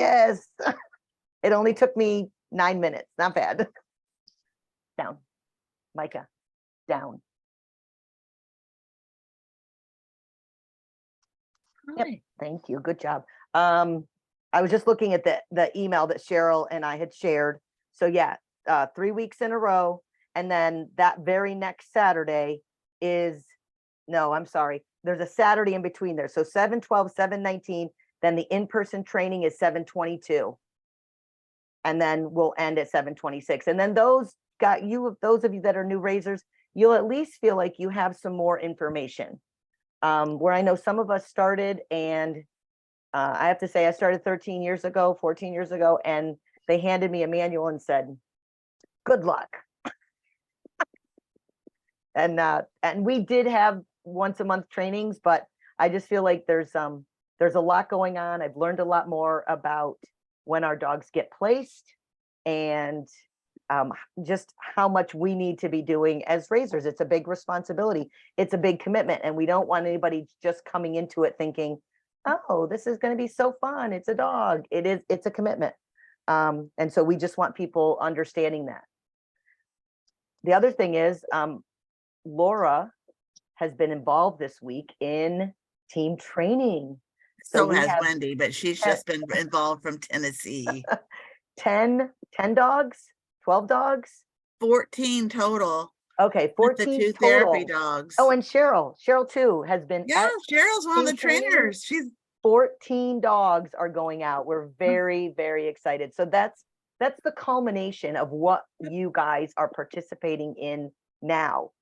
Yes. It only took me 9 minutes. Not bad. Down. Micah, down. Yep. Thank you. Good job. I was just looking at the email that Cheryl and I had shared. So yeah, 3 weeks in a row. And then that very next Saturday is, no, I'm sorry. There's a Saturday in between there. So 7/12, 7/19, then the in-person training is 7/22. And then we'll end at 7/26. And then those of you that are new raisers, you'll at least feel like you have some more information. Where I know some of us started, and I have to say I started 13 years ago, 14 years ago, and they handed me a manual and said, good luck. And we did have once a month trainings, but I just feel like there's a lot going on. I've learned a lot more about when our dogs get placed, and just how much we need to be doing as raisers. It's a big responsibility. It's a big commitment, and we don't want anybody just coming into it thinking, oh, this is going to be so fun. It's a dog. It's a commitment. And so we just want people understanding that. The other thing is, Laura has been involved this week in team training. So has Wendy, but she's just been involved from Tennessee. 10 dogs, 12 dogs, 14 total. Okay, 14 the two total. Therapy dogs. Oh, and Cheryl too has been. Yeah, Cheryl's one of the trainers. She's 14 dogs are going out. We're very, very excited. So that's the culmination of what you guys are participating in now.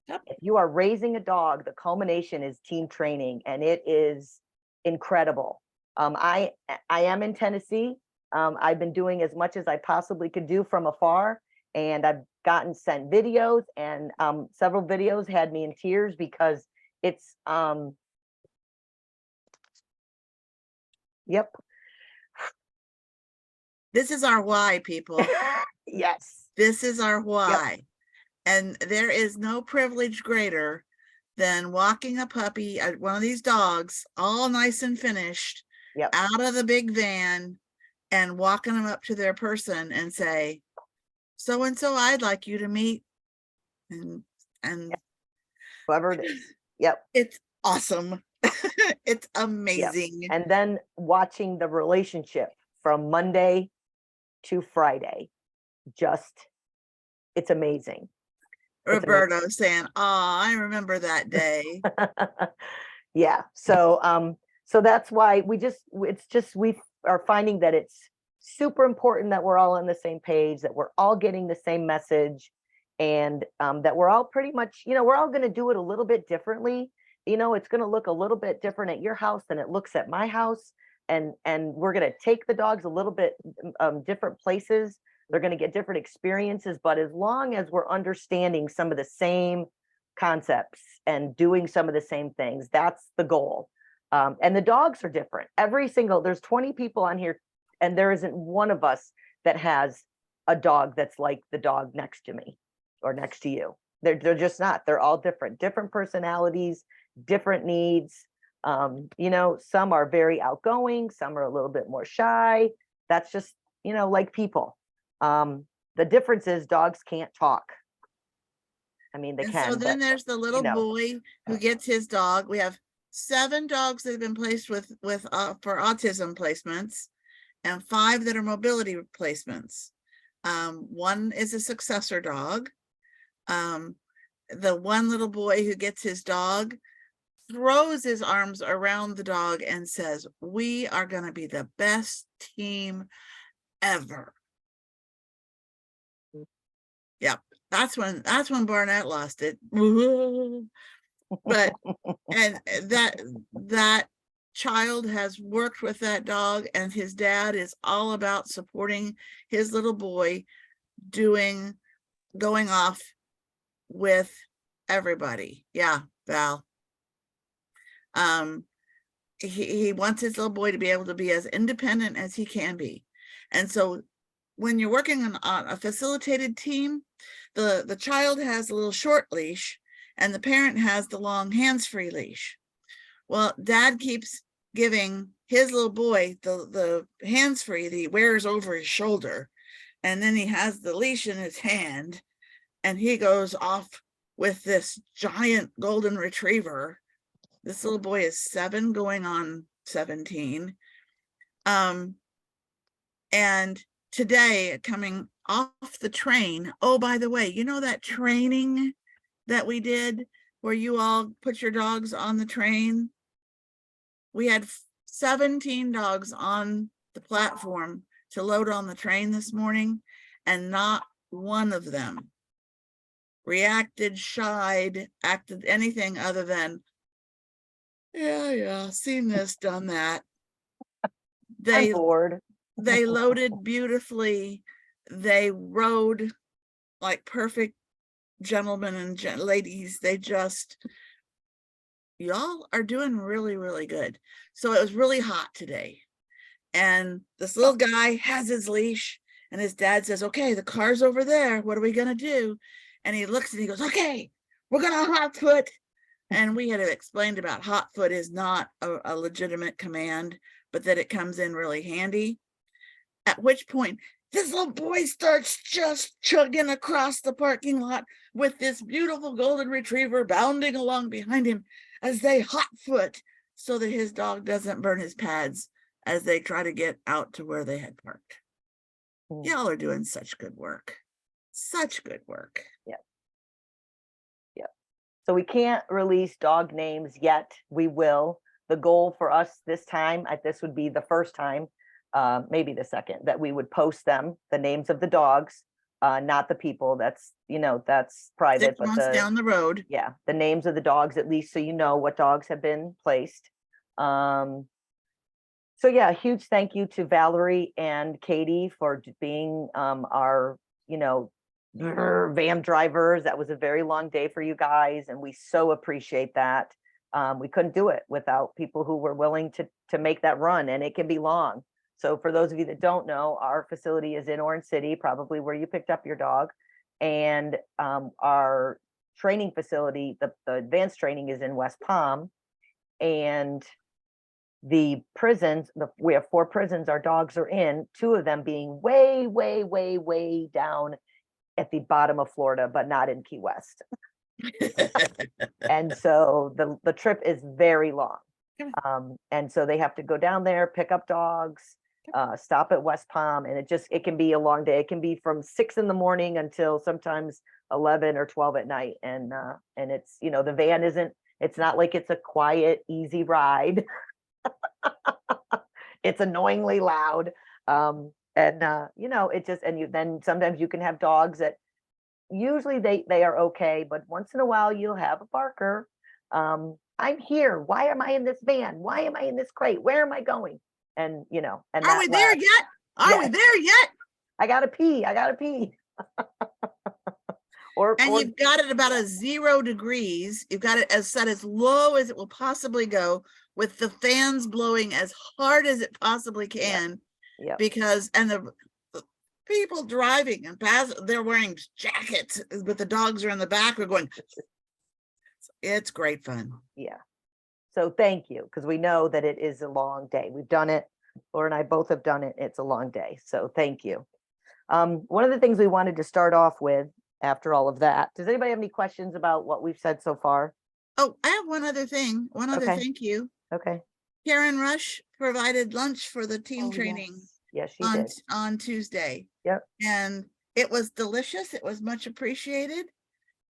Yep. If you are raising a dog, the culmination is team training, and it is incredible. I am in Tennessee. I've been doing as much as I possibly could do from afar, and I've gotten sent videos, and several videos had me in tears because it's yep. This is our why, people. Yes. This is our why. Yep. And there is no privilege greater than walking a puppy, one of these dogs, all nice and finished, yep, out of the big van, and walking them up to their person and say, so-and-so, I'd like you to meet. And yep, whoever it is. Yep. It's awesome. It's amazing. Yep. And then watching the relationship from Monday to Friday, it's amazing. Roberto saying, oh, I remember that day. Yeah. So that's why we are finding that it's super important that we're all on the same page, that we're all getting the same message, and that we're all pretty much, we're all going to do it a little bit differently. It's going to look a little bit different at your house than it looks at my house. And we're going to take the dogs a little bit different places. They're going to get different experiences, but as long as we're understanding some of the same concepts and doing some of the same things, that's the goal. And the dogs are different. There's 20 people on here, and there isn't one of us that has a dog that's like the dog next to me or next to you. They're just not. They're all different personalities, different needs. Some are very outgoing, some are a little bit more shy. That's just, like people. The difference is dogs can't talk. I mean, they can. So then there's the little boy who gets his dog. We have 7 dogs that have been placed for autism placements, and 5 that are mobility replacements. 1 is a successor dog. The one little boy who gets his dog throws his arms around the dog and says, we are going to be the best team ever. Yep. That's when Barnett lost it. But and that child has worked with that dog, and his dad is all about supporting his little boy going off with everybody. Yeah, Val. He wants his little boy to be able to be as independent as he can be. And so when you're working on a facilitated team, the child has a little short leash and the parent has the long hands-free leash. Well, dad keeps giving his little boy, the hands-free that he wears over his shoulder, and then he has the leash in his hand, and he goes off with this giant golden retriever. This little boy is 7 going on 17. And today, coming off the train, oh, by the way, you know that training that we did where you all put your dogs on the train? We had 17 dogs on the platform to load on the train this morning, and not one of them reacted, shied, acted anything other than, yeah, seen this, done that. I'm bored. They loaded beautifully. They rode like perfect gentlemen and ladies. They just, y'all are doing really, really good. So it was really hot today. And this little guy has his leash, and his dad says, okay, the car's over there. What are we going to do? And he looks and he goes, okay, we're going to hot foot. And we had explained about hot foot is not a legitimate command, but that it comes in really handy. At which point, this little boy starts just chugging across the parking lot with this beautiful golden retriever bounding along behind him as they hot foot so that his dog doesn't burn his pads as they try to get out to where they had parked. Y'all are doing such good work. Such good work. Yeah. Yeah. So we can't release dog names yet. We will. The goal for us this time, this would be the first time, maybe the second, that we would post them, the names of the dogs, not the people. That's, that's private. 6 months down the road. Yeah, the names of the dogs, at least, so you know what dogs have been placed. So yeah, a huge thank you to Valerie and Katie for being our, van drivers. That was a very long day for you guys, and we so appreciate that. We couldn't do it without people who were willing to make that run, and it can be long. So for those of you that don't know, our facility is in Orange City, probably where you picked up your dog, and our training facility, the advanced training, is in West Palm, and the prisons, we have 4 prisons our dogs are in, 2 of them being way, way, way, way down at the bottom of Florida, but not in Key West. And so the trip is very long. And so they have to go down there, pick up dogs, stop at West Palm, and it can be a long day. It can be from 6 in the morning until sometimes 11 or 12 at night. And it's, the van it's not like it's a quiet, easy ride. It's annoyingly loud. Then sometimes you can have dogs that usually they are okay, but once in a while you'll have a barker. I'm here. Why am I in this van? Why am I in this crate? Where am I going? And are we there yet? Are we there yet? I gotta pee. And you've got it about 0 degrees. You've got it set as low as it will possibly go, with the fans blowing as hard as it possibly can. Yeah. Because, and the people driving and they're wearing jackets, but the dogs are in the back. We're going, it's great fun. Yeah. So thank you, because we know that it is a long day. We've done it. Laura and I both have done it. It's a long day. So thank you. One of the things we wanted to start off with after all of that, does anybody have any questions about what we've said so far? Oh, I have one other thing. Thank you. Okay. Karen Rush provided lunch for the team training. Yes, she did. On Tuesday. Yep. And it was delicious. It was much appreciated.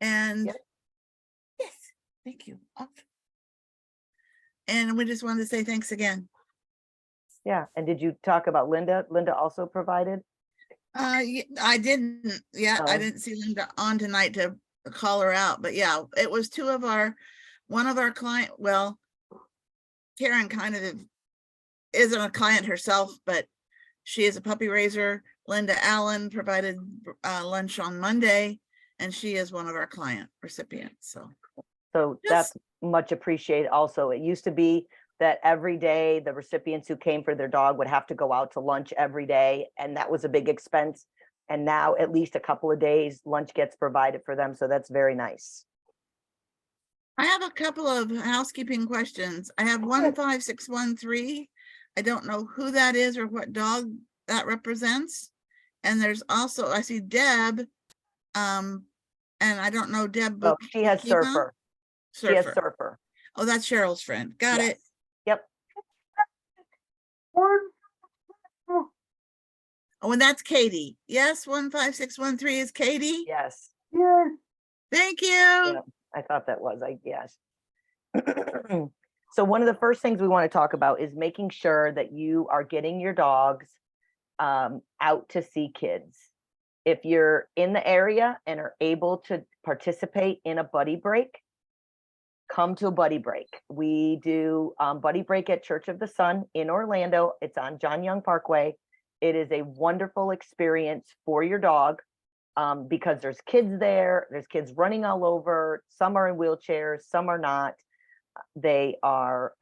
And yes, thank you. And we just wanted to say thanks again. Yeah. And did you talk about Linda? Linda also provided? I didn't. Yeah, I didn't see Linda on tonight to call her out. But yeah, it was one of our client. Well, Karen kind of isn't a client herself, but she is a puppy raiser. Linda Allen provided lunch on Monday, and she is one of our client recipients. So that's much appreciated. Also, it used to be that every day the recipients who came for their dog would have to go out to lunch every day, and that was a big expense. And now at least a couple of days lunch gets provided for them. So that's very nice. I have a couple of housekeeping questions. I have 15613 I don't know who that is or what dog that represents. And there's also, I see Deb, and I don't know Deb. Oh, she has Bukiva? Surfer. She has Surfer. Surfer. Oh, that's Cheryl's friend. Got it. Yes. Yep. Oh, and that's Katie. Yes, 15613 is Katie. Yes. Thank you. Yeah, I thought that was, yes. So one of the first things we want to talk about is making sure that you are getting your dogs out to see kids. If you're in the area and are able to participate in a buddy break, come to a buddy break. We do buddy break at Church of the Sun in Orlando. It's on John Young Parkway. It is a wonderful experience for your dog because there's kids there. There's kids running all over. Some are in wheelchairs, some are not. They are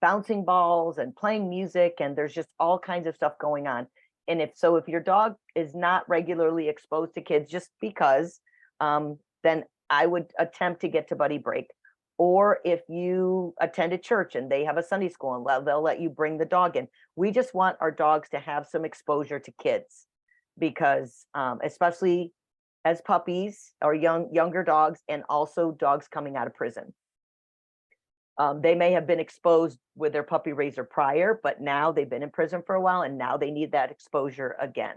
bouncing balls and playing music, and there's just all kinds of stuff going on. And if your dog is not regularly exposed to kids just because, then I would attempt to get to buddy break. Or if you attend a church and they have a Sunday school and they'll let you bring the dog in. We just want our dogs to have some exposure to kids because especially as puppies or younger dogs, and also dogs coming out of prison. They may have been exposed with their puppy raiser prior, but now they've been in prison for a while and now they need that exposure again.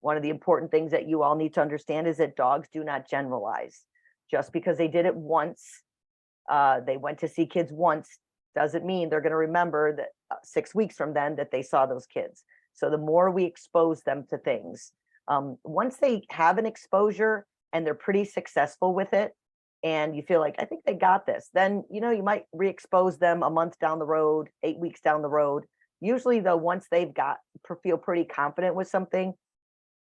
One of the important things that you all need to understand is that dogs do not generalize. Just because they did it once, they went to see kids once, doesn't mean they're going to remember that 6 weeks from then that they saw those kids. So the more we expose them to things, once they have an exposure and they're pretty successful with it, and you feel like, I think they got this, then, you might re-expose them a month down the road, 8 weeks down the road. Usually though, once they've feel pretty confident with something,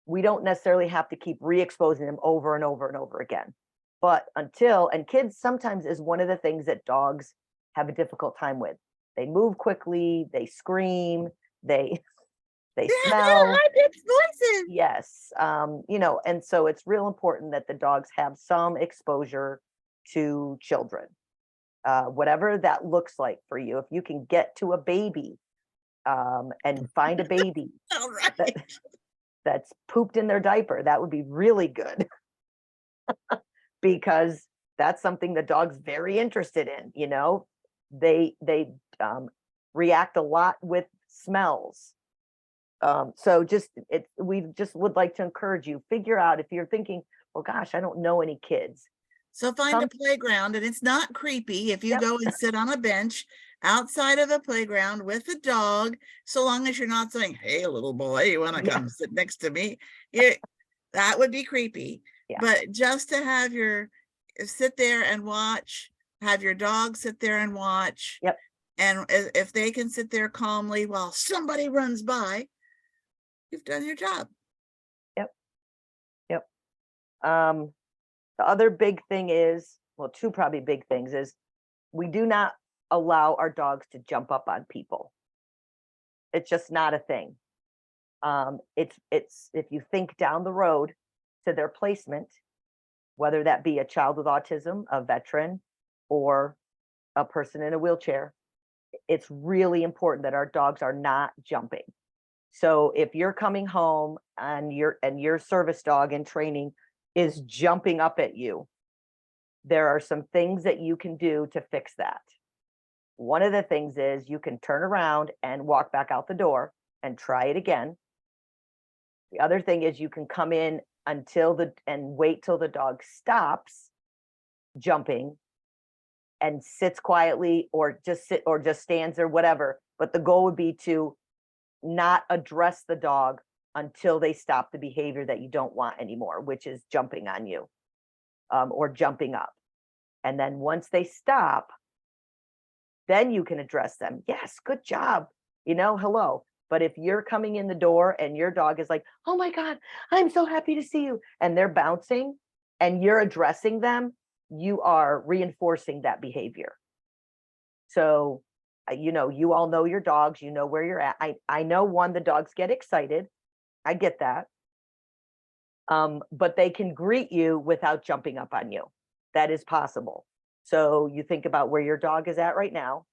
we don't necessarily have to keep re-exposing them over and over and over again. But and kids sometimes is one of the things that dogs have a difficult time with. They move quickly, they scream, they smell. Voices. Yes. And so it's real important that the dogs have some exposure to children, whatever that looks like for you. If you can get to a baby and find a baby that's pooped in their diaper, that would be really good. Because that's something the dog's very interested in. They react a lot with smells. So we just would like to encourage you, figure out if you're thinking, well, gosh, I don't know any kids. So find a playground, and it's not creepy if you Yep. go and sit on a bench outside of a playground with a dog, so long as you're not saying, hey, little boy, you want to come sit next to me? That would be creepy. Yeah. But just to have sit there and watch, have your dog sit there and watch. Yep. And if they can sit there calmly while somebody runs by, you've done your job. Yep. The other big thing is, well, two probably big things is we do not allow our dogs to jump up on people. It's just not a thing. It's if you think down the road to their placement, whether that be a child with autism, a veteran, or a person in a wheelchair, it's really important that our dogs are not jumping. So if you're coming home and your service dog in training is jumping up at you, there are some things that you can do to fix that. One of the things is you can turn around and walk back out the door and try it again. The other thing is you can come in and wait till the dog stops jumping and sits quietly, or just stands or whatever. But the goal would be to not address the dog until they stop the behavior that you don't want anymore, which is jumping on you or jumping up. And then once they stop, then you can address them. Yes, good job. Hello. But if you're coming in the door and your dog is like, oh my God, I'm so happy to see you, and they're bouncing and you're addressing them, you are reinforcing that behavior. So, you all know your dogs, you know where you're at. I know the dogs get excited. I get that. But they can greet you without jumping up on you. That is possible. So you think about where your dog is at right now.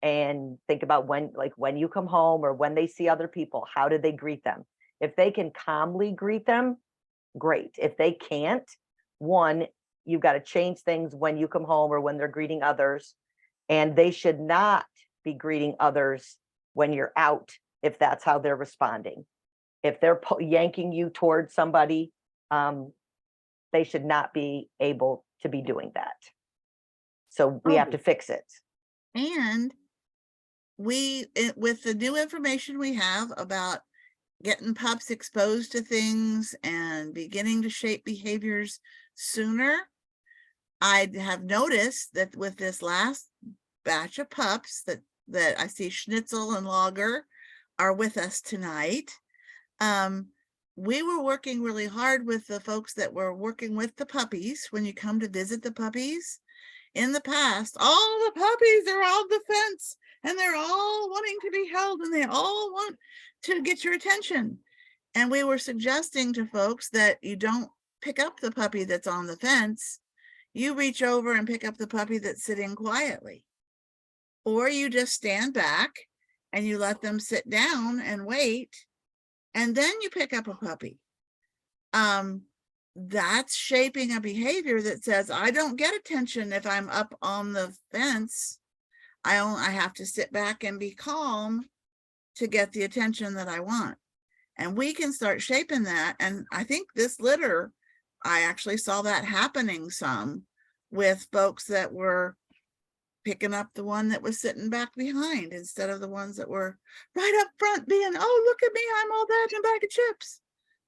and think about when you come home or when they see other people, how did they greet them? If they can calmly greet them, great. If they can't, one, you've got to change things when you come home or when they're greeting others. And they should not be greeting others when you're out, if that's how they're responding. If they're yanking you towards somebody, they should not be able to be doing that. So we have to fix it. And with the new information we have about getting pups exposed to things and beginning to shape behaviors sooner, I have noticed that with this last batch of pups that I see Schnitzel and Lager are with us tonight. We were working really hard with the folks that were working with the puppies. When you come to visit the puppies, in the past, all the puppies are on the fence and they're all wanting to be held and they all want to get your attention. And we were suggesting to folks that you don't pick up the puppy that's on the fence. You reach over and pick up the puppy that's sitting quietly. Or you just stand back and you let them sit down and wait. And then you pick up a puppy. That's shaping a behavior that says, I don't get attention if I'm up on the fence. I have to sit back and be calm to get the attention that I want. And we can start shaping that. And I think this litter, I actually saw that happening some with folks that were picking up the one that was sitting back behind instead of the ones that were right up front being, oh, look at me, I'm all that in a bag of chips.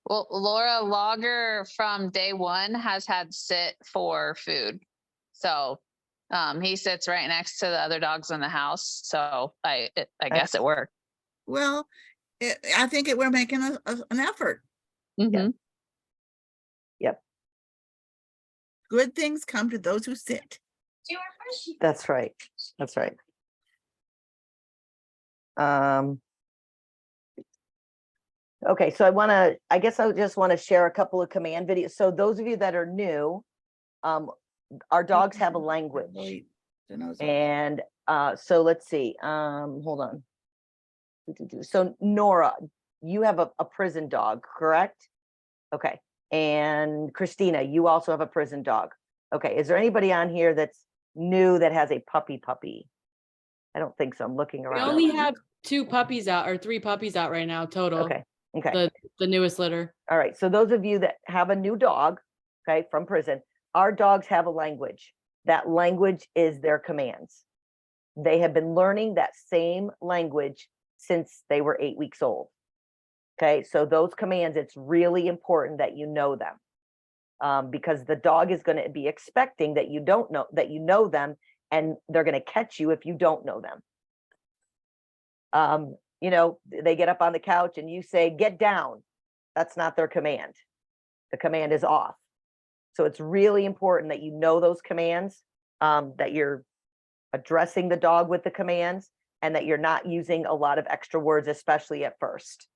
Well, Laura Lager from day one has had sit for food. So he sits right next to the other dogs in the house. So I guess it worked. Well, I think we're making an effort. Mm-hmm. Yep. Good things come to those who sit. That's right. That's right. Okay, so I guess I just want to share a couple of command videos. So those of you that are new, our dogs have a language. And so let's see, hold on. So Nora, you have a prison dog, correct? Okay. And Christina, you also have a prison dog. Okay, is there anybody on here that's new that has a puppy? I don't think so. I'm looking around. We only have 2 puppies out or 3 puppies out right now total. Okay. Okay. The newest litter. All right. So those of you that have a new dog, okay, from prison, our dogs have a language. That language is their commands. They have been learning that same language since they were 8 weeks old. Okay. So those commands, it's really important that you know them, because the dog is going to be expecting that you know them, and they're going to catch you if you don't know them. You know, they get up on the couch and you say, get down. That's not their command. The command is off. So it's really important that you know those commands, that you're addressing the dog with the commands, and that you're not using a lot of extra words, especially at first.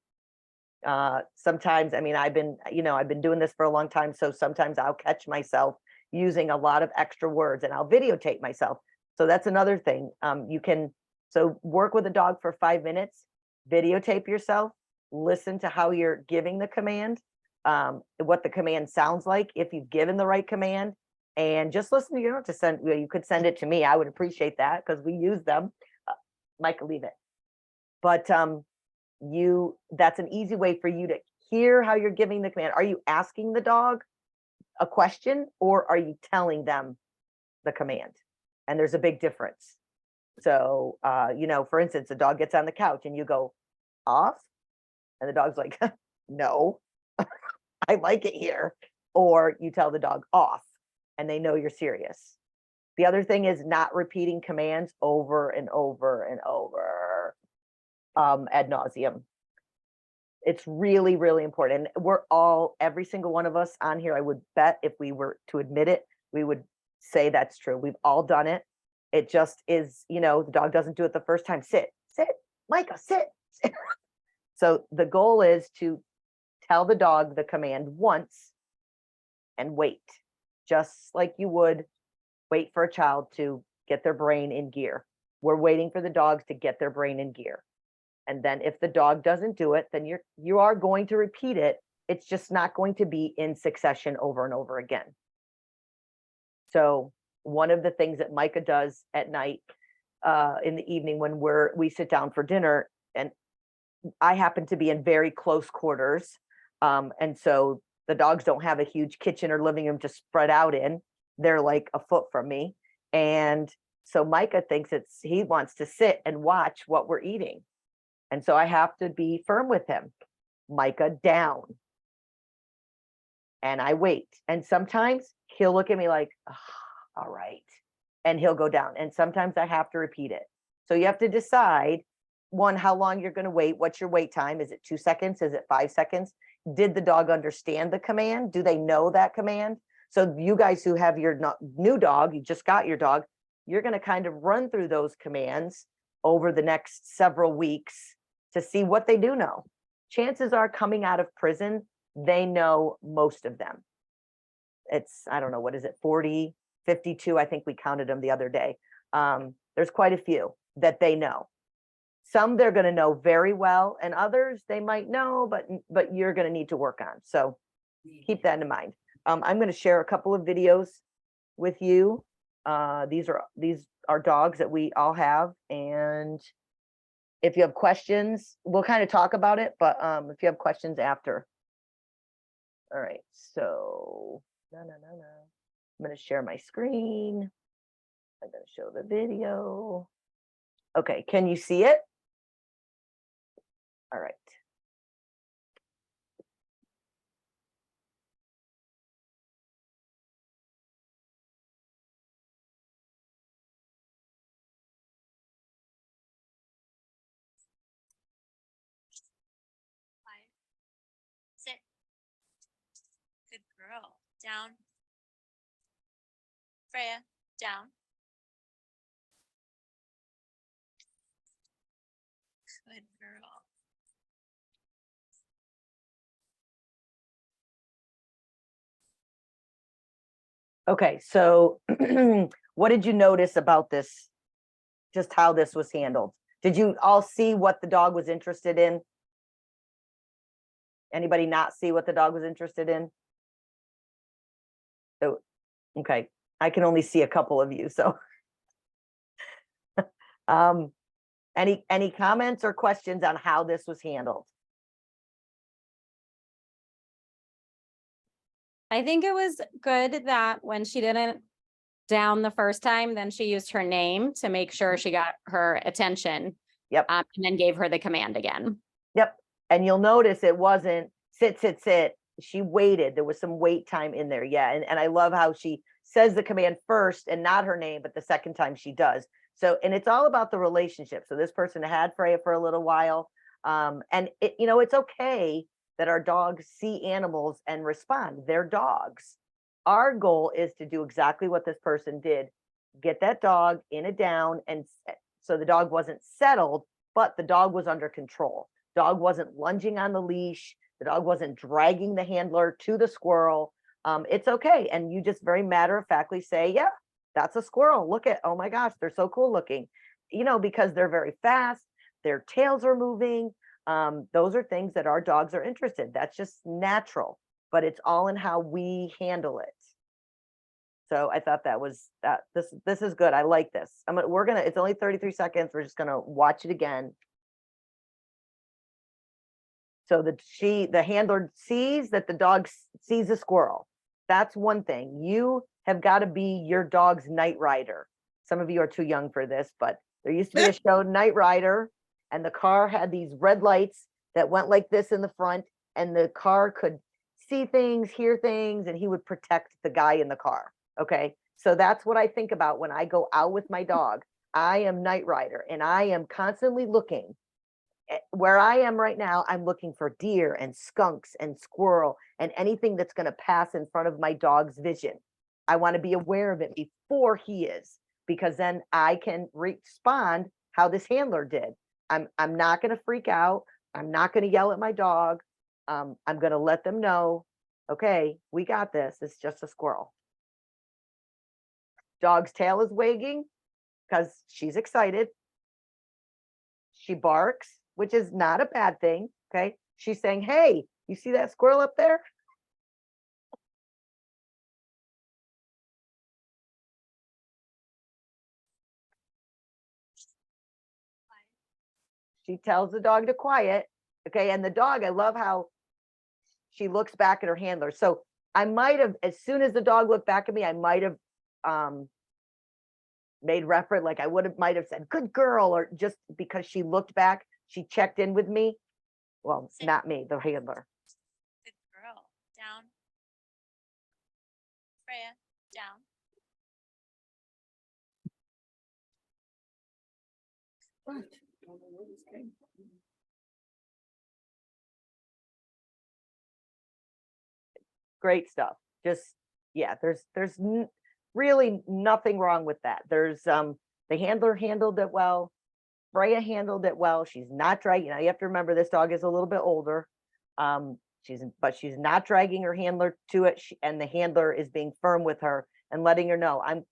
Sometimes, I mean, I've been doing this for a long time. So sometimes I'll catch myself using a lot of extra words and I'll videotape myself. So that's another thing. So work with a dog for 5 minutes, videotape yourself, listen to how you're giving the command, what the command sounds like, if you've given the right command, and just listen. You don't have to send, you could send it to me. I would appreciate that because we use them. Michael, leave it. But that's an easy way for you to hear how you're giving the command. Are you asking the dog a question or are you telling them the command? And there's a big difference. So, for instance, the dog gets on the couch and you go off and the dog's like, no, I like it here. Or you tell the dog off and they know you're serious. The other thing is not repeating commands over and over and over ad nauseum. It's really, really important. And every single one of us on here, I would bet if we were to admit it, we would say that's true. We've all done it. It just is, the dog doesn't do it the first time. Sit, Micah, sit. So the goal is to tell the dog the command once and wait, just like you would wait for a child to get their brain in gear. We're waiting for the dogs to get their brain in gear. And then if the dog doesn't do it, then you are going to repeat it. It's just not going to be in succession over and over again. So one of the things that Micah does at night, in the evening when we sit down for dinner, and I happen to be in very close quarters. And so the dogs don't have a huge kitchen or living room to spread out in. They're like a foot from me. And so Micah thinks he wants to sit and watch what we're eating. And so I have to be firm with him. Micah, down. And I wait. And sometimes he'll look at me like, oh, all right. And he'll go down. And sometimes I have to repeat it. So you have to decide, one, how long you're going to wait. What's your wait time? Is it 2 seconds? Is it 5 seconds? Did the dog understand the command? Do they know that command? So you guys who have your new dog, you just got your dog, you're going to kind of run through those commands over the next several weeks to see what they do know. Chances are, coming out of prison, they know most of them. It's, I don't know, what is it, 40, 52? I think we counted them the other day. There's quite a few that they know. Some they're going to know very well, and others they might know, but you're going to need to work on. So keep that in mind. I'm going to share a couple of videos with you. These are dogs that we all have, and if you have questions, we'll kind of talk about it, but if you have questions after. All right, so I'm going to share my screen. I'm going to show the video. Okay, can you see it? All right. Sit. Good girl. Down. Freya, down. Good girl. Okay, so what did you notice about this? Just how this was handled? Did you all see what the dog was interested in? Anybody not see what the dog was interested in? So, okay, I can only see a couple of you, so. Any comments or questions on how this was handled? I think it was good that when she didn't down the first time, then she used her name to make sure she got her attention. Yep. And then gave her the command again. Yep. And you'll notice it wasn't sit, sit, sit. She waited. There was some wait time in there. Yeah. And I love how she says the command first and not her name, but the second time she does. So, and it's all about the relationship. So this person had Freya for a little while. And it's okay that our dogs see animals and respond. They're dogs. Our goal is to do exactly what this person did. Get that dog in a down, and so the dog wasn't settled, but the dog was under control. Dog wasn't lunging on the leash. The dog wasn't dragging the handler to the squirrel. It's okay. And you just very matter-of-factly say, yeah, that's a squirrel. Look at, oh my gosh, they're so cool looking. Because they're very fast, their tails are moving. Those are things that our dogs are interested. That's just natural, but it's all in how we handle it. So I thought this is good. I like this. It's only 33 seconds. We're just gonna watch it again. So the handler sees that the dog sees a squirrel. That's one thing. You have got to be your dog's night rider. Some of you are too young for this, but there used to be a show, Night Rider, and the car had these red lights that went like this in the front, and the car could see things, hear things, and he would protect the guy in the car. Okay, so that's what I think about when I go out with my dog. I am Night Rider, and I am constantly looking. Where I am right now, I'm looking for deer and skunks and squirrel and anything that's going to pass in front of my dog's vision. I want to be aware of it before he is, because then I can respond how this handler did. I'm not going to freak out. I'm not going to yell at my dog. I'm going to let them know, okay, we got this. It's just a squirrel. Dog's tail is wagging. because she's excited. She barks, which is not a bad thing. Okay. She's saying, hey, you see that squirrel up there? She tells the dog to quiet. Okay. And the dog, I love how she looks back at her handler. So I might have, as soon as the dog looked back at me, I might have made reference, like I might have said, good girl, or just because she looked back, she checked in with me. Well, Sit. not me, the handler. Good girl. Down. Freya, down. Great stuff. Just, yeah, there's really nothing wrong with that. There's the handler handled it well. Freya handled it well. She's not dragging. Now you have to remember this dog is a little bit older. But she's not dragging her handler to it, and the handler is being firm with her and letting her know, I'm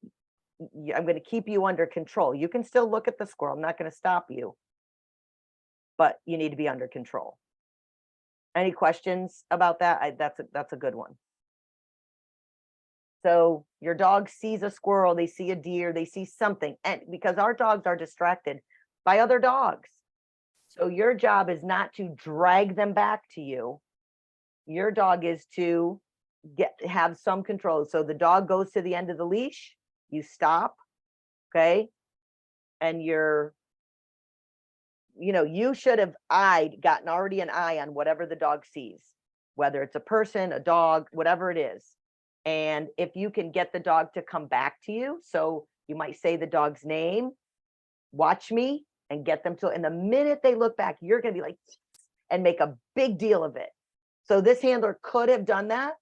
going to keep you under control. You can still look at the squirrel. I'm not going to stop you, but you need to be under control. Any questions about that? That's a good one. So your dog sees a squirrel, they see a deer, they see something, and because our dogs are distracted by other dogs. So your job is not to drag them back to you. Your dog is to have some control. So the dog goes to the end of the leash, you stop, okay? And you should have gotten already an eye on whatever the dog sees, whether it's a person, a dog, whatever it is. And if you can get the dog to come back to you, so you might say the dog's name, watch me, and get them to, and the minute they look back, you're going to be like, and make a big deal of it. So this handler could have done that.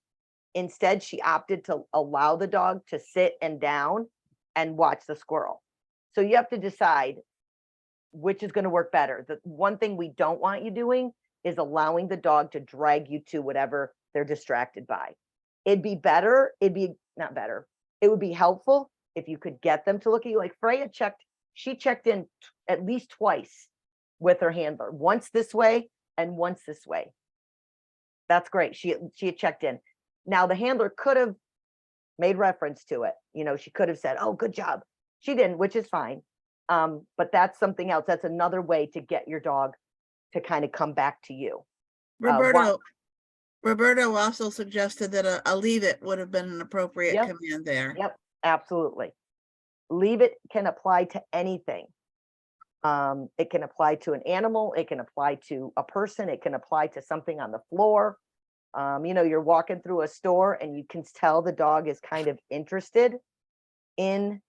Instead, she opted to allow the dog to sit and down and watch the squirrel. So you have to decide which is going to work better. The one thing we don't want you doing is allowing the dog to drag you to whatever they're distracted by. It'd be better. Not better. It would be helpful if you could get them to look at you. Like Freya she checked in at least twice with her handler, once this way and once this way. That's great. She had checked in. Now the handler could have made reference to it. She could have said, oh, good job. She didn't, which is fine. But that's something else. That's another way to get your dog to kind of come back to you. Roberto also suggested that a leave it would have been an appropriate Yep. command there. Yep, absolutely. Leave it can apply to anything. It can apply to an animal. It can apply to a person. It can apply to something on the floor. You're walking through a store and you can tell the dog is kind of interested in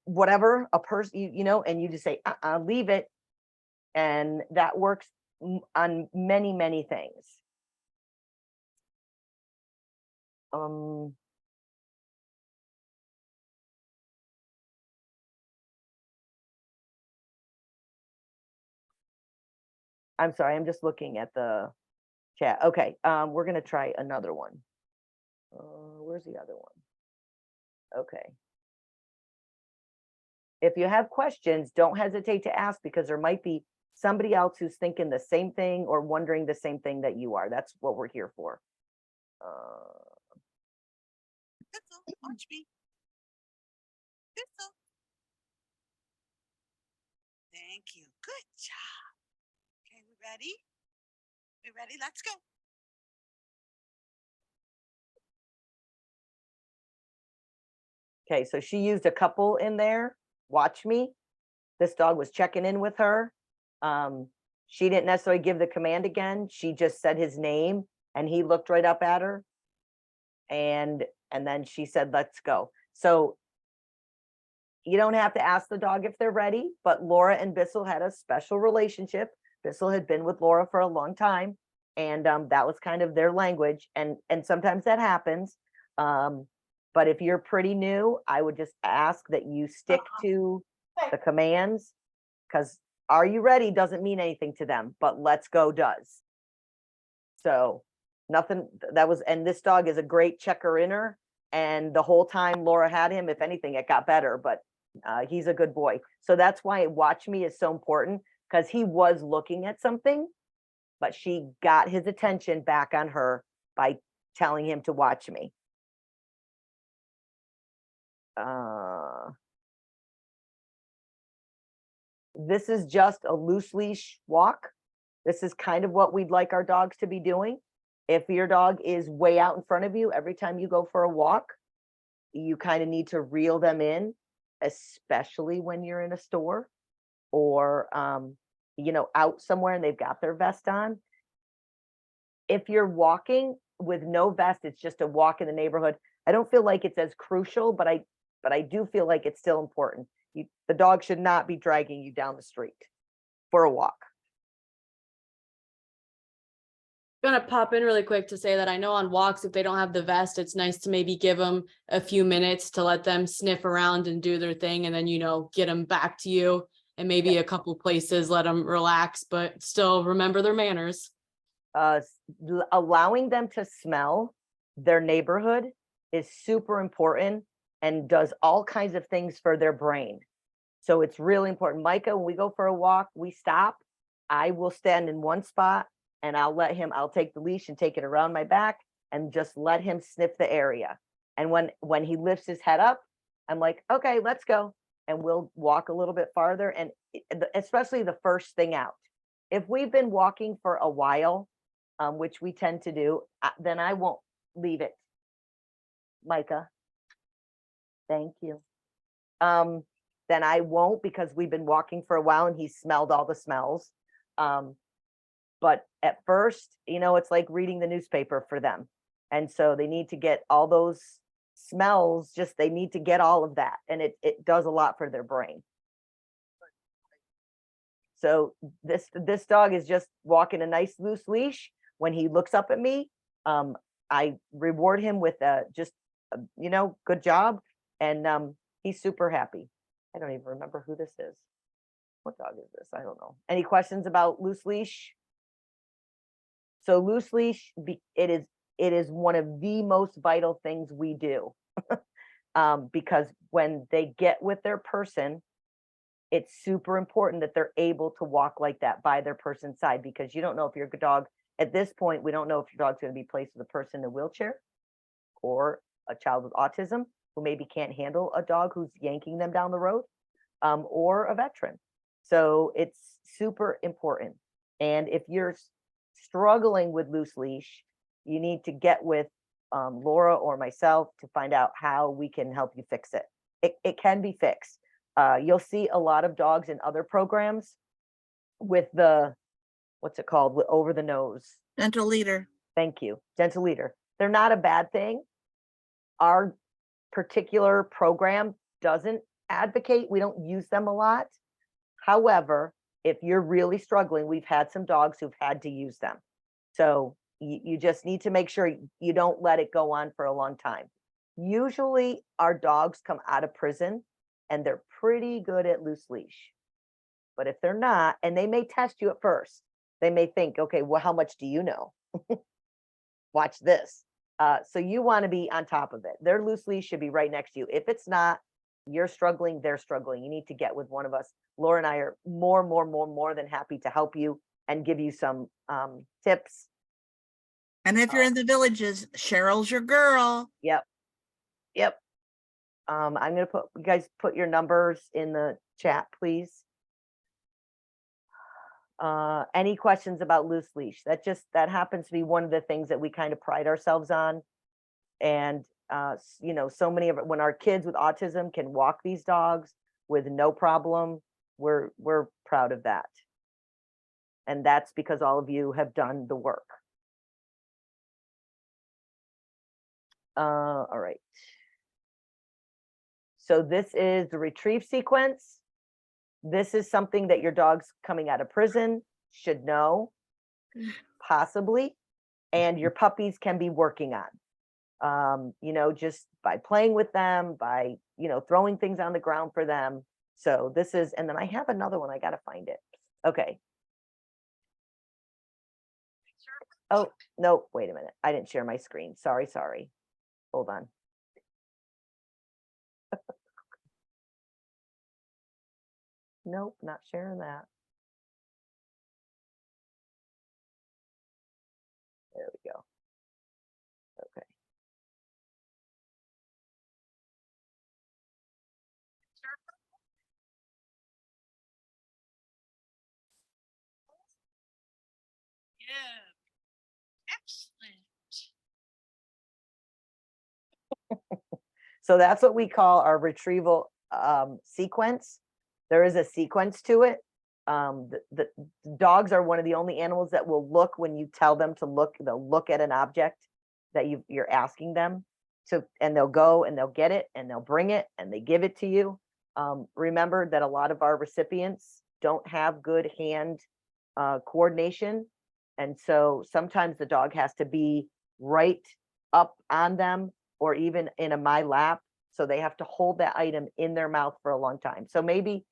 whatever a person, and you just say, leave it. And that works on many, many things. I'm sorry, I'm just looking at the chat. Okay, we're going to try another one. Where's the other one? Okay. If you have questions, don't hesitate to ask, because there might be somebody else who's thinking the same thing or wondering the same thing that you are. That's what we're here for. Thistle, watch me. Thistle. Thank you. Good job. Okay, we ready? We ready? Let's go. Okay, so she used a couple in there. Watch me. This dog was checking in with her. She didn't necessarily give the command again. She just said his name and he looked right up at her. And then she said, let's go. So you don't have to ask the dog if they're ready, but Laura and Bissell had a special relationship. Bissell had been with Laura for a long time, and that was kind of their language. And sometimes that happens. But if you're pretty new, I would just ask that you stick to the commands, because are you ready doesn't mean anything to them, but let's go does. So nothing that was, and this dog is a great checker inner. And the whole time Laura had him, if anything, it got better, but He's a good boy. So that's why watch me is so important, because he was looking at something, but she got his attention back on her by telling him to watch me. This is just a loose leash walk. This is kind of what we'd like our dogs to be doing. If your dog is way out in front of you every time you go for a walk, you kind of need to reel them in, especially when you're in a store or, out somewhere and they've got their vest on. If you're walking with no vest, it's just a walk in the neighborhood. I don't feel like it's as crucial, but I do feel like it's still important. The dog should not be dragging you down the street for a walk. Gonna pop in really quick to say that I know on walks, if they don't have the vest, it's nice to maybe give them a few minutes to let them sniff around and do their thing, and then get them back to you, and maybe a couple places let them relax, but still remember their manners. Allowing them to smell their neighborhood is super important and does all kinds of things for their brain. So it's really important. Micah, when we go for a walk, we stop. I will stand in one spot and I'll take the leash and take it around my back and just let him sniff the area. And when he lifts his head up, I'm like, okay, let's go. And we'll walk a little bit farther. And especially the first thing out. If we've been walking for a while, which we tend to do, then I won't leave it. Micah, thank you. Then I won't, because we've been walking for a while and he smelled all the smells. But at first, it's like reading the newspaper for them. And so they need to get all those smells, they need to get all of that. And it does a lot for their brain. So this dog is just walking a nice loose leash. When he looks up at me, I reward him with good job. And he's super happy. I don't even remember who this is. What dog is this? I don't know. Any questions about loose leash? So loose leash, it is one of the most vital things we do. Because when they get with their person, it's super important that they're able to walk like that by their person's side, because you don't know if your dog, at this point, we don't know if your dog's going to be placed with a person in a wheelchair or a child with autism who maybe can't handle a dog who's yanking them down the road, or a veteran. So it's super important. And if you're struggling with loose leash, you need to get with Laura or myself to find out how we can help you fix it. It can be fixed. You'll see a lot of dogs in other programs with what's it called? With over the nose. Gentle leader. Thank you. Gentle leader. They're not a bad thing. Our particular program doesn't advocate. We don't use them a lot. However, if you're really struggling, we've had some dogs who've had to use them. So you just need to make sure you don't let it go on for a long time. Usually our dogs come out of prison and they're pretty good at loose leash. But if they're not, and they may test you at first, they may think, okay, well, how much do you know? Watch this. So you want to be on top of it. Their loose leash should be right next to you. If it's not, you're struggling, they're struggling. You need to get with one of us. Laura and I are more than happy to help you and give you some tips. And if you're in the villages, Cheryl's your girl. Yep. I'm going to you guys put your numbers in the chat, please. Any questions about loose leash? That happens to be one of the things that we kind of pride ourselves on. And so many of it, when our kids with autism can walk these dogs with no problem, we're proud of that. And that's because all of you have done the work. All right. So this is the retrieve sequence. This is something that your dog's coming out of prison should know, possibly, and your puppies can be working on. Just by playing with them, by, throwing things on the ground for them. So this is, and then I have another one. I got to find it. Okay. Oh, no, wait a minute. I didn't share my screen. Sorry. Hold on. Nope, not sharing that. There we go. Okay. Yeah. Excellent. So that's what we call our retrieval sequence. There is a sequence to it. The dogs are one of the only animals that will look when you tell them to look. They'll look at an object that you're asking them to, and they'll go and they'll get it and they'll bring it and they give it to you. Remember that a lot of our recipients don't have good hand coordination. And so sometimes the dog has to be right up on them or even in my lap. So they have to hold that item in their mouth for a long time. So maybe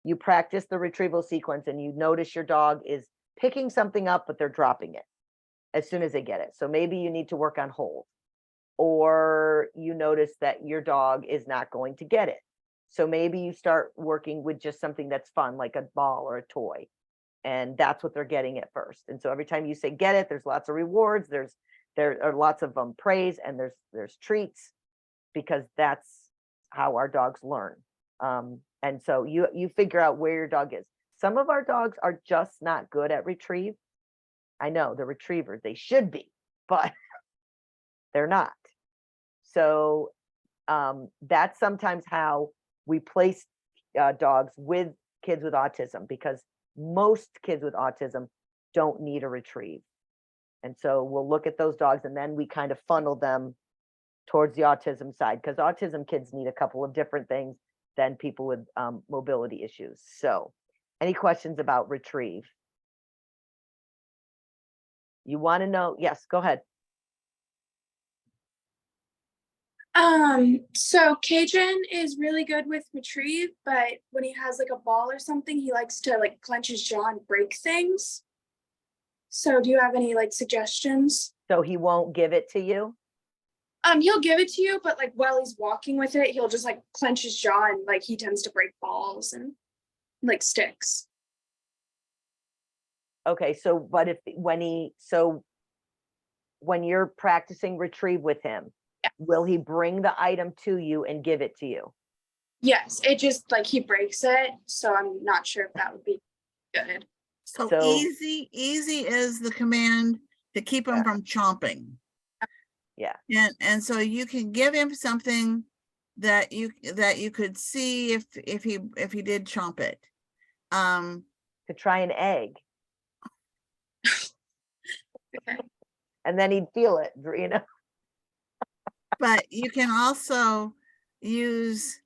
you practice the retrieval sequence and you notice your dog is picking something up, but they're dropping it as soon as they get it. So maybe you need to work on hold, or you notice that your dog is not going to get it. So maybe you start working with just something that's fun, like a ball or a toy. And that's what they're getting at first. And so every time you say get it, there's lots of rewards, there are lots of praise, and there's treats, because that's how our dogs learn. And so you figure out where your dog is. Some of our dogs are just not good at retrieve. I know they're retrievers, they should be, but they're not. So that's sometimes how we place dogs with kids with autism, because most kids with autism don't need a retrieve. And so we'll look at those dogs and then we kind of funnel them towards the autism side, because autism kids need a couple of different things than people with mobility issues. So any questions about retrieve? You want to know? Yes, go ahead. So Cajun is really good with retrieve, but when he has like a ball or something, he likes to like clench his jaw and break things. So do you have any like suggestions? So he won't give it to you? He'll give it to you, but like while he's walking with it, he'll just like clench his jaw and like he tends to break balls and like sticks. Okay, so but when you're practicing retrieve with him, yeah, will he bring the item to you and give it to you? Yes, it just like he breaks it, so I'm not sure if that would be good. So So- easy is the command to keep him Yeah. from chomping. Yeah. And so you can give him something that you could see if he did chomp it. To try an egg, Okay. and then he'd feel it, you know? But you can also use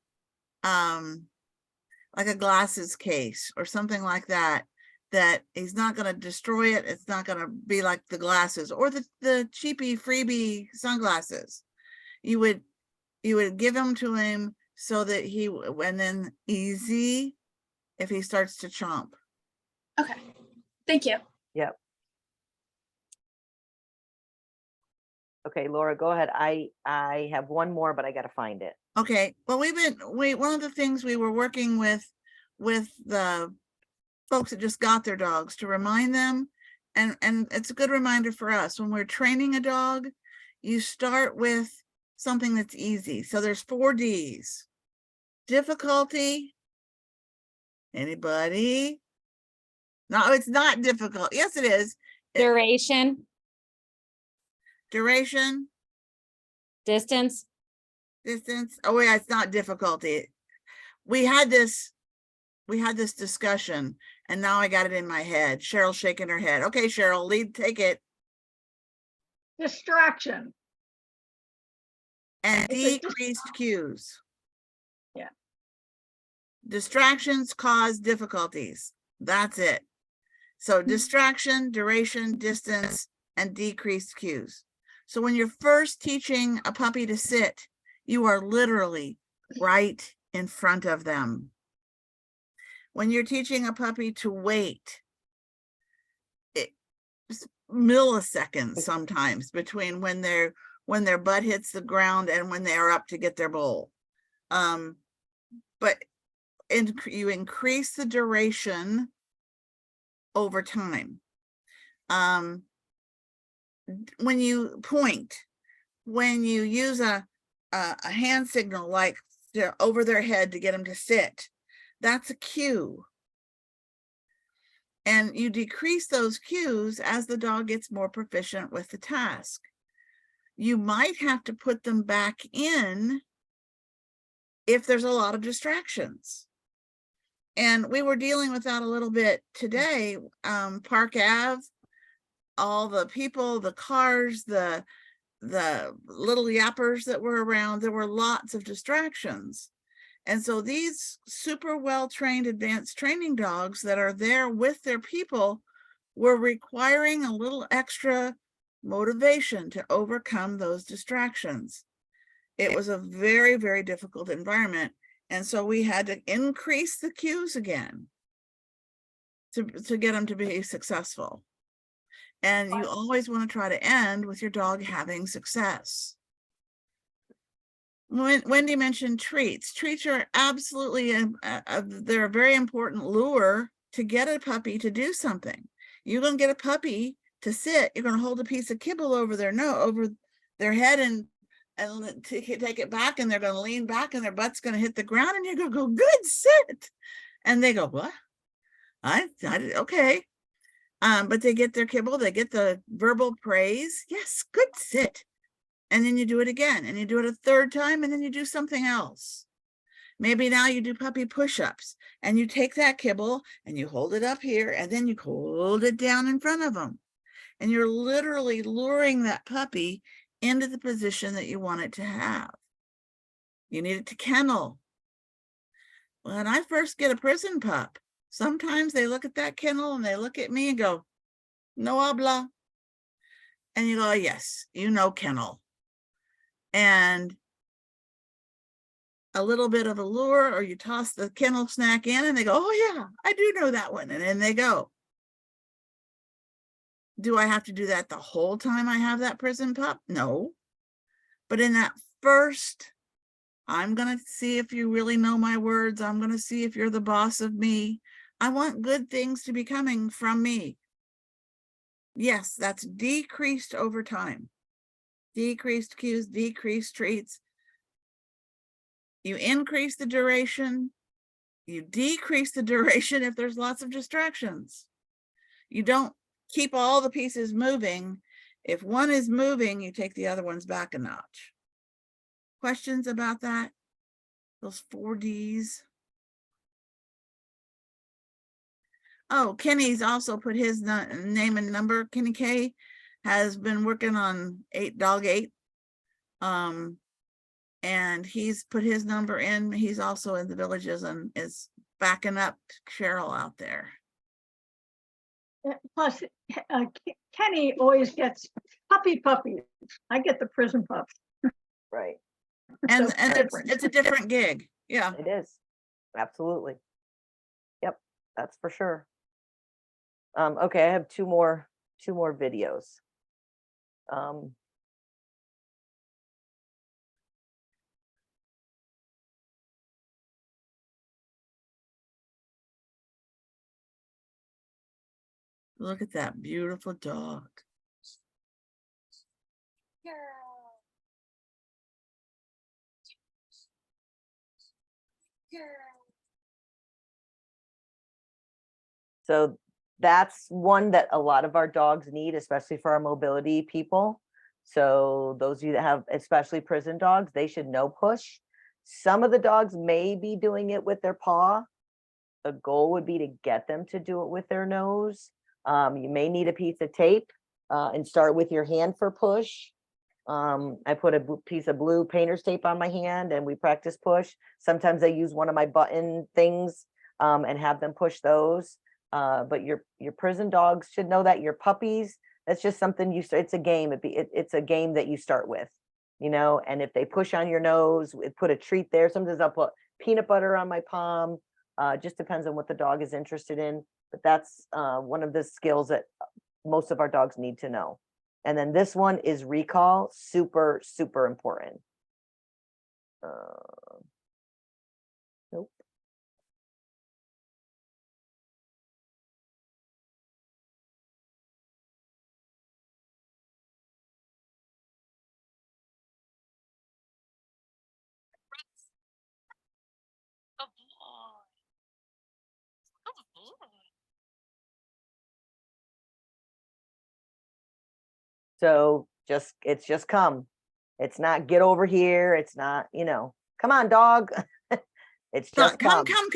like a glasses case or something like that, that he's not going to destroy it. It's not going to be like the glasses or the cheapy freebie sunglasses. You would give them to him so that and then easy if he starts to chomp. Okay. Thank you. Yep. Okay, Laura, go ahead. I have one more, but I got to find it. Okay. Well, one of the things we were working with the folks that just got their dogs, to remind them, and it's a good reminder for us when we're training a dog, you start with something that's easy. So there's 4 Ds. Difficulty. Anybody? No, it's not difficult. Yes, it is. Duration, Duration, distance. distance. Oh yeah, it's not difficulty. We had this discussion and now I got it in my head. Cheryl's shaking her head. Okay, Cheryl, take it. Distraction. And It's a decreased cues. Yeah. Distractions cause difficulties. That's it. So distraction, duration, distance, and decreased cues. So when you're first teaching a puppy to sit, you are literally right in front of them. When you're teaching a puppy to wait, it's milliseconds sometimes between when their butt hits the ground and when they are up to get their bowl. But you increase the duration over time. When you point, when you use a hand signal, like over their head to get them to sit, that's a cue. And you decrease those cues as the dog gets more proficient with the task. You might have to put them back in if there's a lot of distractions. And we were dealing with that a little bit today. Park Ave, all the people, the cars, the little yappers that were around, there were lots of distractions. And so these super well-trained advanced training dogs that are there with their people were requiring a little extra motivation to overcome those distractions. It was a very, very difficult environment. And so we had to increase the cues again to get them to be successful. And you always want to try to end with your dog having success. Wendy mentioned treats. Treats are absolutely, they're a very important lure to get a puppy to do something. You're going to get a puppy to sit, you're going to hold a piece of kibble over their over their head and take it back, and they're going to lean back and their butt's going to hit the ground, and you're going to go, good, sit. And they go, what? Okay. But they get their kibble, they get the verbal praise. Yes, good, sit. And then you do it again, and you do it a third time, and then you do something else. Maybe now you do puppy push-ups, and you take that kibble and you hold it up here, and then you hold it down in front of them. And you're literally luring that puppy into the position that you want it to have. You need it to kennel. When I first get a prison pup, sometimes they look at that kennel and they look at me and go, no habla. And you go, yes, you know kennel. And a little bit of a lure, or you toss the kennel snack in and they go, oh yeah, I do know that one. And then they go. Do I have to do that the whole time I have that prison pup? No. But in that first, I'm going to see if you really know my words. I'm going to see if you're the boss of me. I want good things to be coming from me. Yes, that's decreased over time. Decreased cues, decreased treats. You increase the duration. You decrease the duration if there's lots of distractions. You don't keep all the pieces moving. If one is moving, you take the other ones back a notch. Questions about that? Those 4 Ds. Oh, Kenny's also put his name and number. Kenny K has been working on Dog 8. And he's put his number in. He's also in the villages and is backing up Cheryl out there. Plus, Kenny always gets puppies. I get the prison pups. Right. And, So and different. it's a different gig. Yeah. It is. Absolutely. Yep, that's for sure. Okay, I have two more videos. Look at that beautiful dog. So that's one that a lot of our dogs need, especially for our mobility people. So those of you that have especially prison dogs, they should know push. Some of the dogs may be doing it with their paw. The goal would be to get them to do it with their nose. You may need a piece of tape and start with your hand for push. I put a piece of blue painter's tape on my hand and we practice push. Sometimes I use one of my button things and have them push those. But your prison dogs should know that. Your puppies, that's just something you start. It's a game. It's a game that you start with, you know. And if they push on your nose, put a treat there. Sometimes I'll put peanut butter on my palm. Just depends on what the dog is interested in. But that's one of the skills that most of our dogs need to know. And then this one is recall, super, super important. Nope. So it's just come. It's not get over here. It's not, come on, dog. It's just Come. come.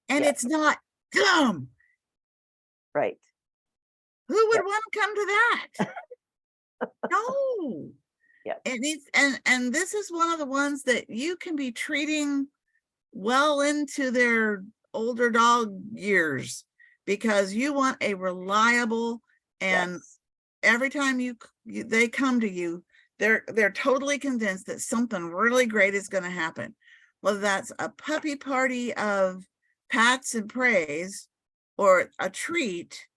And Yeah. it's not come. Right. Who would Yeah. want to come to that? No. Yeah. And this is one of the ones that you can be treating well into their older dog years, because you want a reliable, and Yes. every time they come to you, they're totally convinced that something really great is going to happen, whether that's a puppy party of pats and praise or a treat.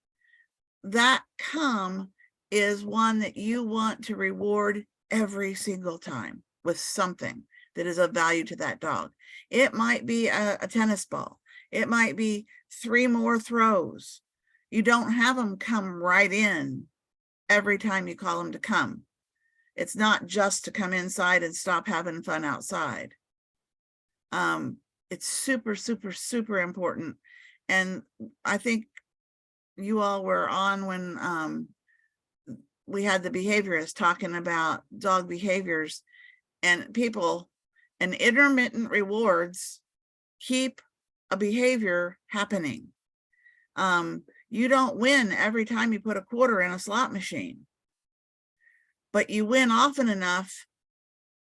That come is one that you want to reward every single time with something that is of value to that dog. It might be a tennis ball. It might be 3 more throws. You don't have them come right in every time you call them to come. It's not just to come inside and stop having fun outside. It's super, super, super important. And I think you all were on when we had the behaviorist talking about dog behaviors, and people, and intermittent rewards keep a behavior happening. You don't win every time you put a quarter in a slot machine, but you win often enough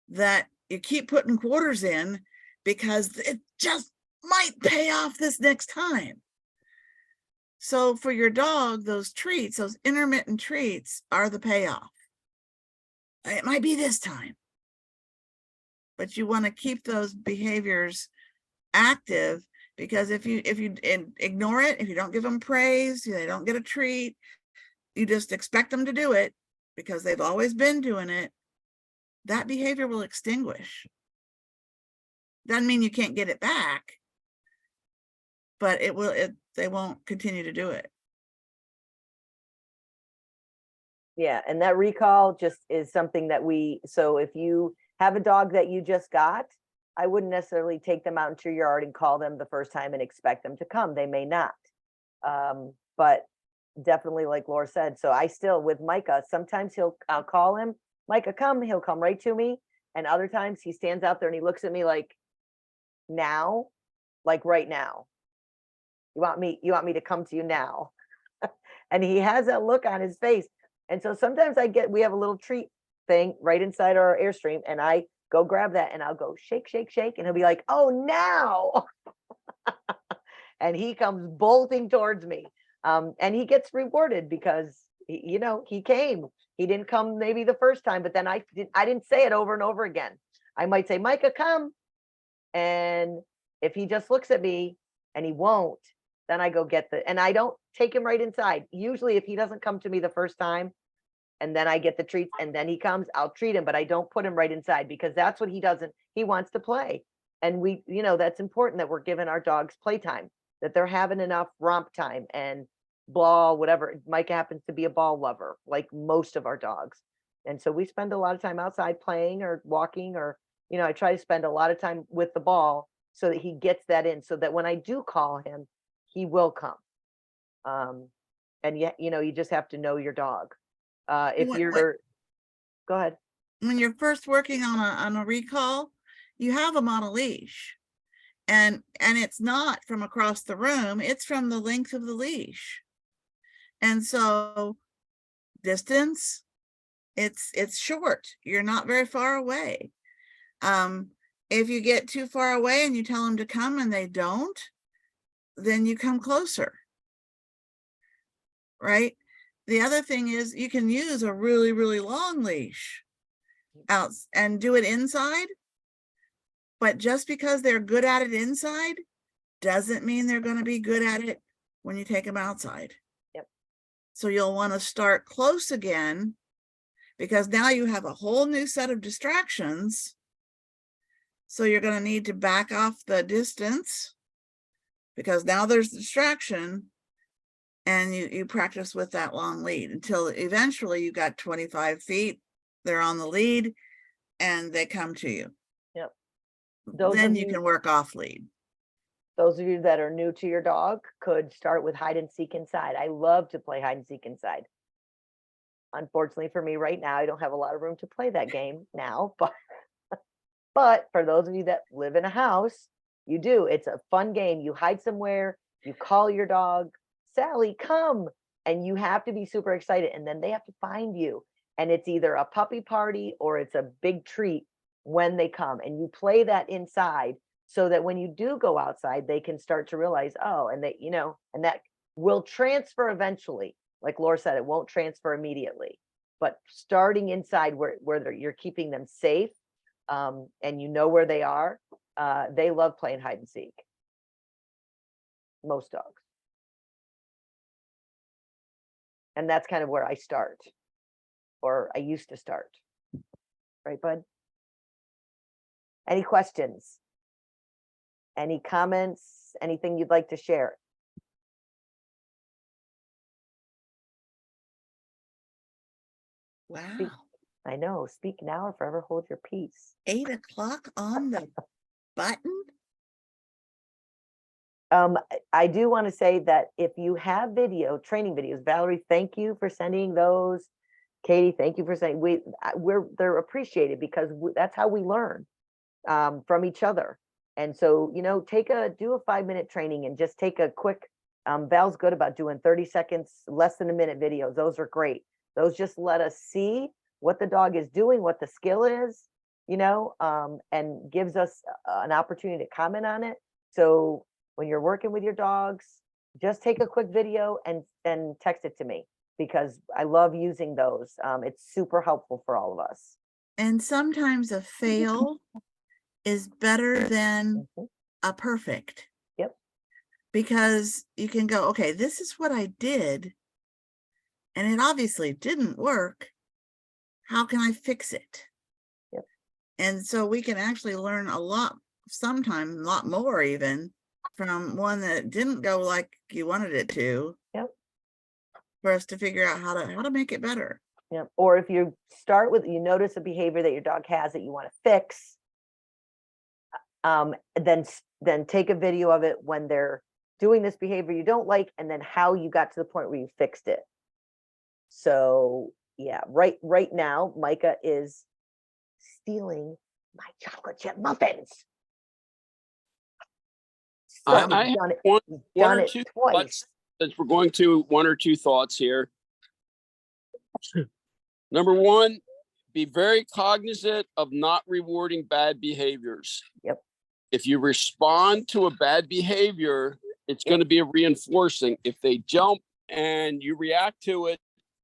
that you keep putting quarters in because it just might pay off this next time. So for your dog, those treats, those intermittent treats are the payoff. It might be this time, but you want to keep those behaviors active, because if you ignore it, if you don't give them praise, they don't get a treat, you just expect them to do it because they've always been doing it, that behavior will extinguish. Doesn't mean you can't get it back, but they won't continue to do it. Yeah, and that recall just is something that so if you have a dog that you just got, I wouldn't necessarily take them out into your yard and call them the first time and expect them to come. They may not. But definitely, like Laura said, so I still, with Micah, sometimes I'll call him, Micah, come, he'll come right to me. And other times he stands out there and he looks at me like, now, like right now. You want me to come to you now? And he has that look on his face. And so sometimes we have a little treat thing right inside our Airstream, and I go grab that and I'll go shake, shake, shake. And he'll be like, oh, now. And he comes bolting towards me. And he gets rewarded because, he came. He didn't come maybe the first time, but then I didn't say it over and over again. I might say, Micah, come. And if he just looks at me and he won't, then I go and I don't take him right inside. Usually if he doesn't come to me the first time and then I get the treats and then he comes, I'll treat him, but I don't put him right inside, because that's what he wants to play. And that's important, that we're giving our dogs playtime, that they're having enough romp time and ball, whatever. Micah happens to be a ball lover, like most of our dogs. And so we spend a lot of time outside playing or walking, or, I try to spend a lot of time with the ball so that he gets that in, so that when I do call him, he will come. And yet, you just have to know your dog. Go ahead. When you're first working on a recall, you have them on a leash, and it's not from across the room, it's from the length of the leash. And so distance, it's short. You're not very far away. If you get too far away and you tell them to come and they don't, then you come closer. Right? The other thing is you can use a really, really long leash out and do it inside. But just because they're good at it inside doesn't mean they're going to be good at it when you take them outside. Yep. So you'll want to start close again, because now you have a whole new set of distractions. So you're going to need to back off the distance, because now there's distraction, and you practice with that long lead until eventually you got 25 feet, they're on the lead and they come to you. Yep. Then you can work off lead. Those of you that are new to your dog could start with hide and seek inside. I love to play hide and seek inside. Unfortunately for me right now, I don't have a lot of room to play that game now, but for those of you that live in a house, you do. It's a fun game. You hide somewhere, you call your dog, Sally, come, and you have to be super excited, and then they have to find you. And it's either a puppy party or it's a big treat when they come, and you play that inside so that when you do go outside, they can start to realize, oh, and they, and that will transfer eventually. Like Laura said, it won't transfer immediately, but starting inside where you're keeping them safe, and you know where they are, they love playing hide and seek. Most dogs. And that's kind of where I start, or I used to start. Right, bud? Any questions? Any comments? Anything you'd like to share? Wow. I know. Speak now or forever hold your peace. 8 o'clock on the button. I do want to say that if you have training videos, Valerie, thank you for sending those. Katie, thank you for saying they're appreciated because that's how we learn from each other. And so, do a 5-minute training and just take a quick, Val's good about doing 30 seconds, less than a minute videos. Those are great. Those just let us see what the dog is doing, what the skill is, and gives us an opportunity to comment on it. So when you're working with your dogs, just take a quick video and text it to me, because I love using those. It's super helpful for all of us. And sometimes a fail is better than a perfect. Yep. Because you can go, okay, this is what I did, and it obviously didn't work. How can I fix it? Yep. And so we can actually learn a lot, sometimes a lot more even, from one that didn't go like you wanted it to. Yep. For us to figure out how to make it better. Yep. Or if you start with, you notice a behavior that your dog has that you want to fix, then take a video of it when they're doing this behavior you don't like, and then how you got to the point where you fixed it. So yeah, right now, Micah is stealing my chocolate chip muffins. So I he's have done one or it two twice. thoughts, since we're going to one or two thoughts here. Number one, be very cognizant of not rewarding bad behaviors. Yep. If you respond to a bad behavior, it's going to be a reinforcing. If they jump and you react to it,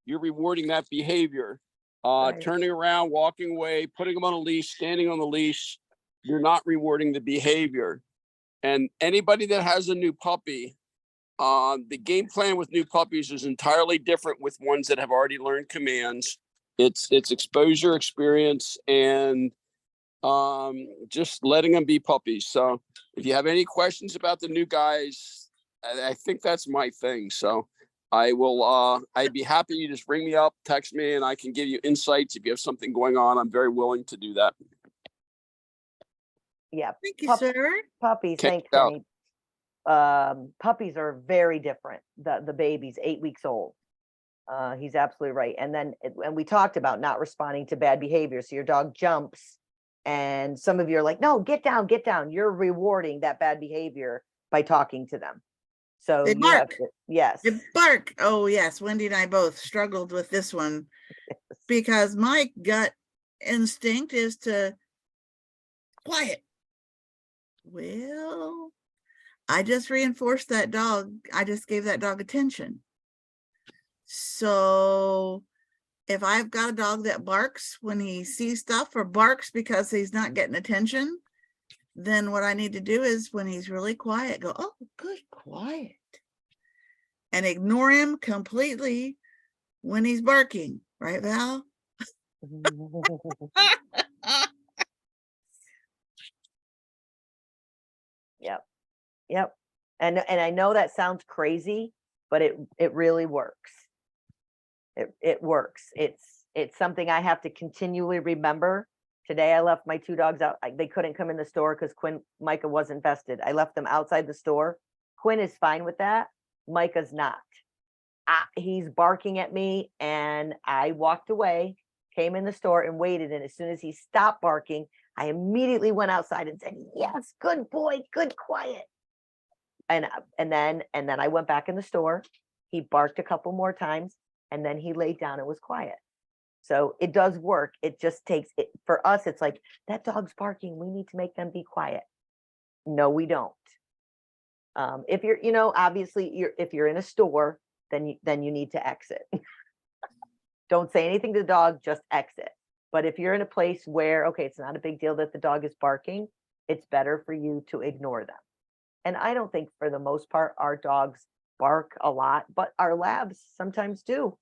you're rewarding that behavior. Right. Turning around, walking away, putting them on a leash, standing on the leash, you're not rewarding the behavior. And anybody that has a new puppy, the game plan with new puppies is entirely different with ones that have already learned commands. It's exposure, experience, and just letting them be puppies. So if you have any questions about the new guys, I think that's my thing. So I will, I'd be happy you just ring me up, text me, and I can give you insights. If you have something going on, I'm very willing to do that. Yeah. Thank you, sir. Puppies, Check thanks, it out. Kenny. Puppies are very different. The baby's 8 weeks old. He's absolutely right. And then, and we talked about not responding to bad behavior. So your dog jumps, and some of you are like, no, get down, get down. You're rewarding that bad behavior by talking to them. So They you have bark. to, yes. They bark. Oh yes, Wendy and I both struggled with this one because my gut instinct is to quiet. Well, I just reinforced that dog. I just gave that dog attention. So if I've got a dog that barks when he sees stuff, or barks because he's not getting attention, then what I need to do is, when he's really quiet, go, oh, good, quiet. And ignore him completely when he's barking. Right, Val? Yep. Yep. And I know that sounds crazy, but it really works. It works. It's something I have to continually remember Today I left my 2 dogs out. They couldn't come in the store because Micah wasn't vested. I left them outside the store. Quinn is fine with that. Micah's not. He's barking at me, and I walked away, came in the store and waited. And as soon as he stopped barking, I immediately went outside and said, yes, good boy, good, quiet. And then I went back in the store. He barked a couple more times, and then he laid down and was quiet. So it does work. It just takes it for us. It's like, that dog's barking, we need to make them be quiet. No, we don't. If you're, obviously if you're in a store, then you need to exit. Don't say anything to the dog, just exit. But if you're in a place where, okay, it's not a big deal that the dog is barking, it's better for you to ignore them. And I don't think for the most part, our dogs bark a lot, but our labs sometimes do.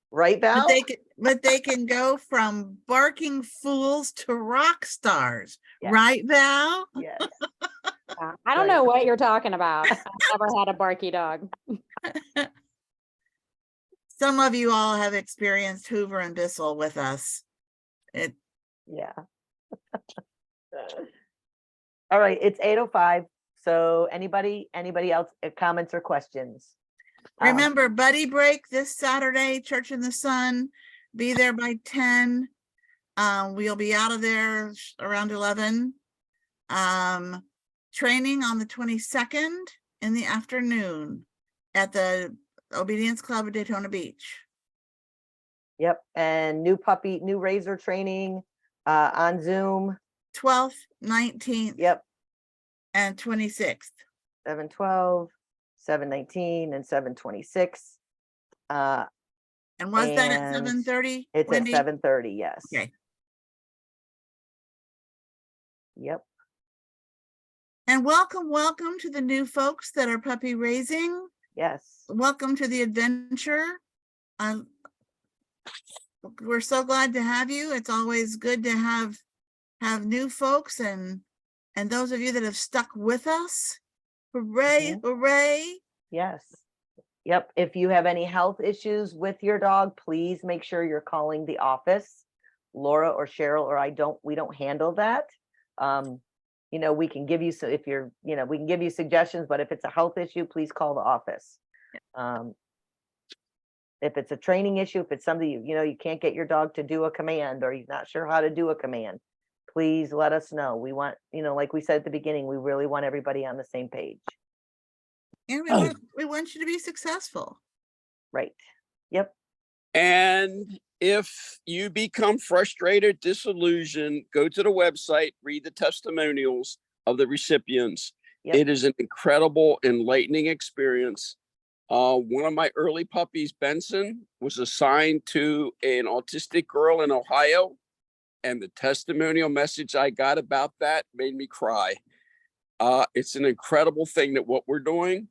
Right, Val? But they can go from barking fools to rock stars, Yes. right, Val? Yes. I don't Right. know what you're talking about. I've never had a barky dog. Some of you all have experienced Hoover and Bissell with us. Yeah. All right, it's 8:05. So anybody else, comments or questions? Remember, buddy break this Saturday, Church in the Sun. Be there by 10. We'll be out of there around 11. Training on the 22nd in the afternoon at the Obedience Club at Daytona Beach. Yep, and new razor training on Zoom. 12th, 19th. Yep, And 26th. 7/12, 7/19, and 7/26. And was that at And 7:30? It's Wendy? at 7:30, yes. Okay. Yep. And welcome to the new folks that are puppy raising. Yes. Welcome to the adventure. We're so glad to have you. It's always good to have new folks and those of you that have stuck with us. Hooray, hooray. Yes. Yep. If you have any health issues with your dog, please make sure you're calling the office. Laura or Cheryl or we don't handle that. We can give you, so if you're, we can give you suggestions, but if it's a health issue, please call the office. If it's a training issue, if it's something, you can't get your dog to do a command or you're not sure how to do a command, please let us know. We want, like we said at the beginning, we really want everybody on the same page. And we want you to be successful. Right. Yep. And if you become frustrated, disillusioned, go to the website, read the testimonials of the recipients. Yep. It is an incredible, enlightening experience. One of my early puppies, Benson, was assigned to an autistic girl in Ohio. And the testimonial message I got about that made me cry. It's an incredible thing that what we're doing.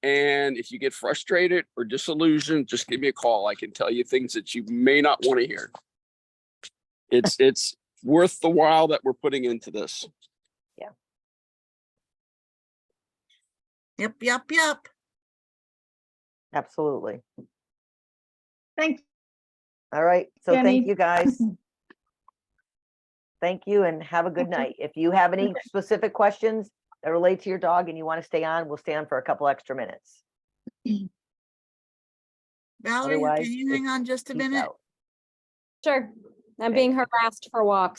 And if you get frustrated or disillusioned, just give me a call. I can tell you things that you may not want to hear. It's worth the while that we're putting into this. Yeah. Yep. Absolutely. Thanks. All right. So Jenny. thank you guys. Thank you and have a good night. If you have any specific questions that relate to your dog and you want to stay on, we'll stay on for a couple extra minutes. Valerie, Otherwise, can you hang on just a Peace minute? out. Sure. I'm Okay. being harassed for walks.